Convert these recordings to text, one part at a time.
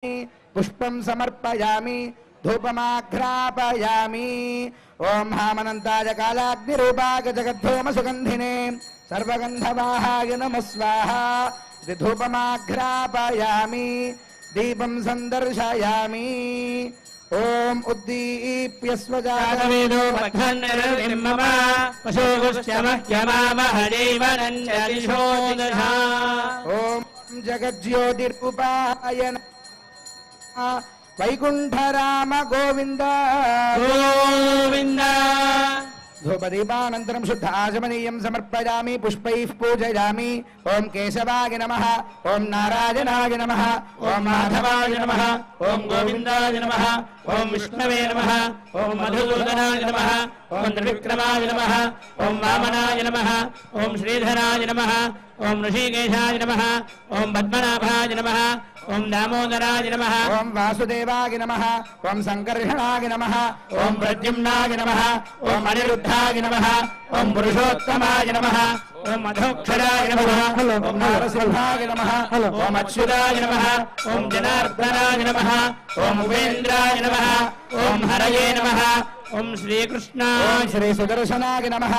पुष्पं समर्पयामि धूपमाघ्रापयामि ओम हामनन्ताय कालाग्निरूपाय जगद्धूमसुगन्धिने सर्वगन्धवाहाय नमः स्वाहा धूपमाघ्रापयामि दीपं सन्दर्शयामि ओम उद्दीप्य स्वजातवेदो मध्वन्निर्मम पशुगुष्यमह्यमामहदेवनञ्जलिशोदशा ओम जगज्योतिरूपाय वैकुंठ राम गोविंद गोविंद धूपदीपानन्तरं शुद्ध आचमनीयं समर्पयामि पुष्पैः पूजयामि ओम केशवाय नमः ओम नारायणाय नमः ओम माधवाय नमः ओम गोविंदाय नमः ओम विष्णवे नमः ओम मधुसूदनाय नमः ओम त्रिविक्रमाय नमः ओम वामनाय नमः ओम श्रीधराय नमः ओम ऋषिकेशाय नमः ओम पद्मनाभाय नमः ओम दामोदराय नमः ओम वासुदेवाय नमः ओम संकर्षणाय नमः ओम प्रद्युम्नाय नमः ओम अनिरुद्धाय नमः ओम पुरुषोत्तमाय नमः ओम मधोक्षराय नमः ओम नारसिंहाय नमः ओम अच्युताय नमः ओम जनार्दनाय नमः ओम उपेन्द्राय नमः ओम हरये नमः ओम श्रीकृष्ण ओम श्री सुदर्शनाय नमः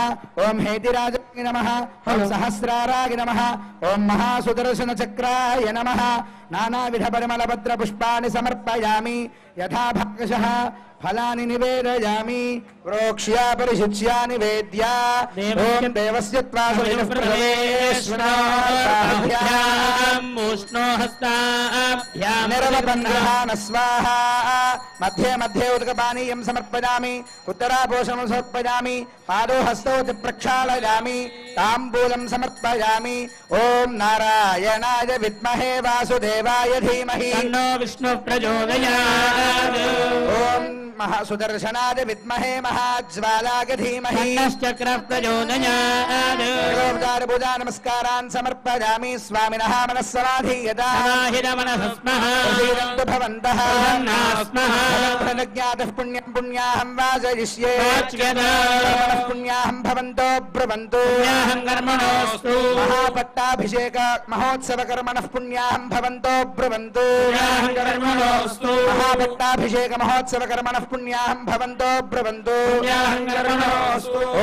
ओम हेतिराजाय नमः ओम सहस्राराय नमः ओम महासुदर्शन चक्राय नमः नानाविध परिमलपत्र पुष्पाणि समर्पयामि यथा भागशः फलानि निवेदयामि प्रोक्ष्या परिशिष्या निवेद्या ओम देवस्य निर्वपन्नहान स्वाहा मध्ये मध्ये उदकपानीयं समर्पयामि उत्तरापोषणं समर्पयामि पादौ हस्तौ च प्रक्षालयामि ताम्बूलं समर्पयामि ओम नारायणाय विद्महे वासुदेवाय धीमहि तन्नो विष्णुः प्रचोदयात् ओम महासुदर्शनाय विद्महे महाज्वालाय धीमहि तन्नश्चक्रः प्रचोदयात् सर्वोपचार पूजा नमस्कारान् समर्पयामि स्वामिनः मनः समाधीयताः हिरमनसस्मः प्रसीदन्तु भवन्तः प्रसन्नास्मः ज्ञातः पुण्यं पुण्याहं वाचयिष्ये पुण्याहं भवन्तो ब्रुवन्तु कर्मणोऽस्तु महापट्टाभिषेक महोत्सव कर्मणः पुण्याहं भवन्तो ब्रुवन्तु कर्मणोऽस्तु महापट्टाभिषेक महोत्सव कर्मणः पुण्याहं भवन्तो ब्रुवन्तु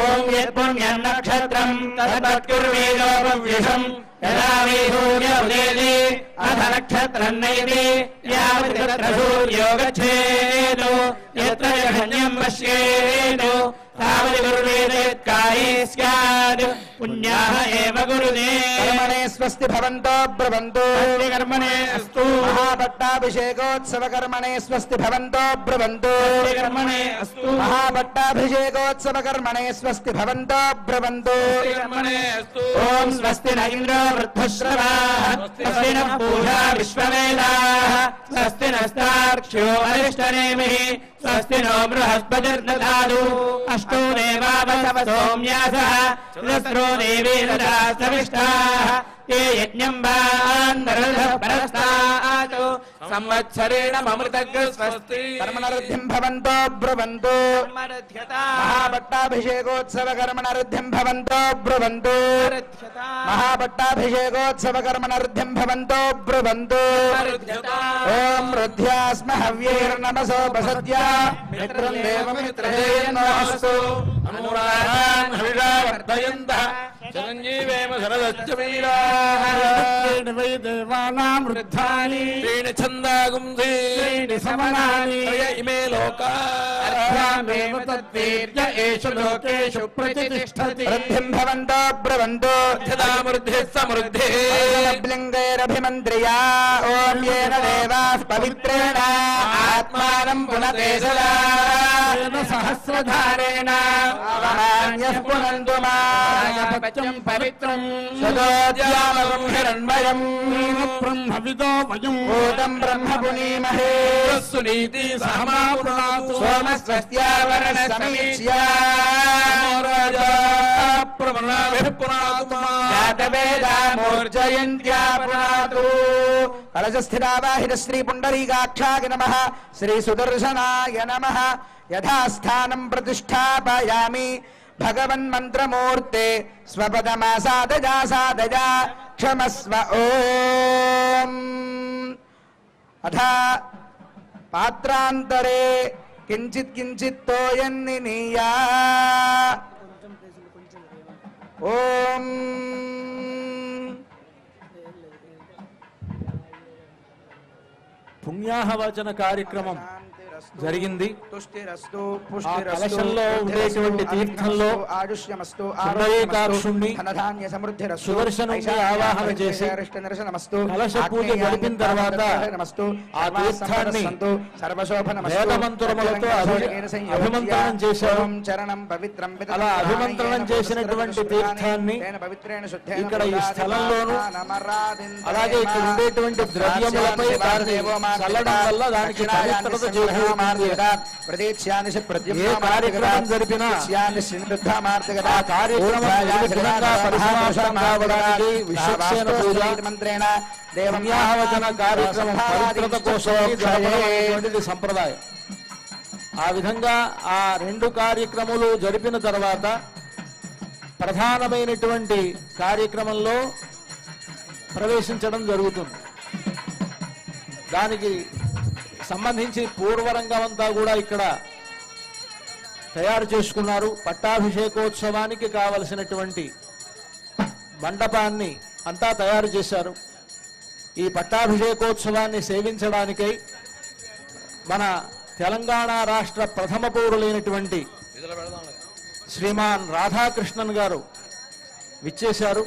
ओम यत्पुण्यं नक्षत्रं तद्वत्कुर्वेदोपव्यशं यदा वै सूर्योदये अथ नक्षत्रं नैवे यावत् तत्र सूर्यो गच्छेत् यत्र जघन्यं पश्येत् तावत् कुर्वेदेत्काये स्यात् पुण्याः एव कुरुते कर्मणे स्वस्ति भवन्तो ब्रुवन्तु कर्मणे अस्तु महापट्टाभिषेकोत्सव कर्मणे स्वस्ति भवन्तो ब्रुवन्तु कर्मणे अस्तु महापट्टाभिषेकोत्सव कर्मणे स्वस्ति भवन्तो ब्रुवन्तु कर्मणे अस्तु ओम स्वस्ति न इन्द्रो वृद्धश्रवाः स्वस्ति न पूषा विश्ववेदाः स्वस्ति नस्तार्क्ष्यो अरिष्टनेमिः स्वस्ति नो बृहस्पतिर्दधातु अष्टो देवावसव सोम्यासः सहस्रो देवी ददा सविष्टाः ते यज्ञं वान्दरः परस्तात् संवत्सरेण ममृतग्र स्वस्ति कर्मणरुद्धिं भवन्तो ब्रुवन्तु महापट्टाभिषेकोत्सव कर्मणरुद्धिं भवन्तो ब्रुवन्तु महापट्टाभिषेकोत्सव कर्मणरुद्धिं भवन्तो ब्रुवन्तु ओम रुद्ध्या स्म हव्यैर्नमसोपसद्या मित्रं देवमित्रहेनोऽस्तु अनुरागान् हविषा वर्धयन्तः चिरञ्जीवेम शरदश्च वीराः देवानां वृद्धानि त्रीणि छन्दागुंसि त्रीणि समनानि त्रय इमे लोकाः अर्ध्यामेव तद्वीर्य एषु लोकेषु प्रतिष्ठति वृद्धिं भवन्तो ब्रुवन्तु यदामृद्धिः समृद्धिः लिङ्गैरभिमन्त्र्या ओम येन देवाः पवित्रेण आत्मानं पुनते सदा सहस्रधारेण आवहान्यः पुनन्तु पत्यं पवित्रं सदोद्यामकं हिरण्मयम् ब्रह्मविदो वयं भूतं ब्रह्म पुनीमहे सुनीति सहमा पुनातु सोमस्वस्त्यावरणः समीक्ष्या राजा प्रवणाभिः पुनातु जातवेदा मूर्जयन्त्या पुनातु कलशस्थितावाहित श्री पुण्डरीकाक्षाय नमः श्री सुदर्शनाय नमः यथास्थानं प्रतिष्ठापयामि भगवन्मन्त्रमूर्ते स्वपदमासादजा सादजा क्षमस्व ओम అథా పాత్రాంతరే కించిత్ కించిత్ తోయన్నినీయా ఓం పుణ్యాహవచన కార్యక్రమం జరిగింది. తుష్టిరస్తు ఆ కలశంలో ఉండేటువంటి తీర్థంలో ఆయుష్యమస్తు పుండరీకాక్షుణ్ణి ధనధాన్య సమృద్ధిరస్తు సుదర్శనుణ్ణి ఆవాహన చేసి కలశ పూజ జరిపిన తర్వాత ఆ తీర్థాన్ని వేదమంత్రములతో అభిమంత్రణం చేశారు. అలా అభిమంత్రణం చేసినటువంటి తీర్థాన్ని ఇక్కడ ఈ స్థలంలోను అలాగే ఇక్కడ ఉండేటువంటి ద్రవ్యములపై దాన్ని చల్లడం వల్ల దానికి పవిత్రత చేకూరుతుంది. ఏ కార్యక్రమం జరిపినా ఆ కార్యక్రమం పరిసమాప్తం కావడానికి విశ్వక్సేన పూజ పుణ్యాహవచన కార్యక్రమం పవిత్రత కోసం జరపడం సంప్రదాయం. ఆ విధంగా ఆ రెండు కార్యక్రమాలు జరిపిన తర్వాత ప్రధానమైనటువంటి కార్యక్రమంలో ప్రవేశించడం జరుగుతుంది. దానికి సంబంధించి పూర్వరంగం అంతా కూడా ఇక్కడ తయారు చేసుకున్నారు. పట్టాభిషేకోత్సవానికి కావలసినటువంటి మండపాన్ని అంతా తయారు చేశారు. ఈ పట్టాభిషేకోత్సవాన్ని సేవించడానికై మన తెలంగాణ రాష్ట్ర ప్రథమ పౌరులైనటువంటి శ్రీమాన్ రాధాకృష్ణన్ గారు విచ్చేశారు.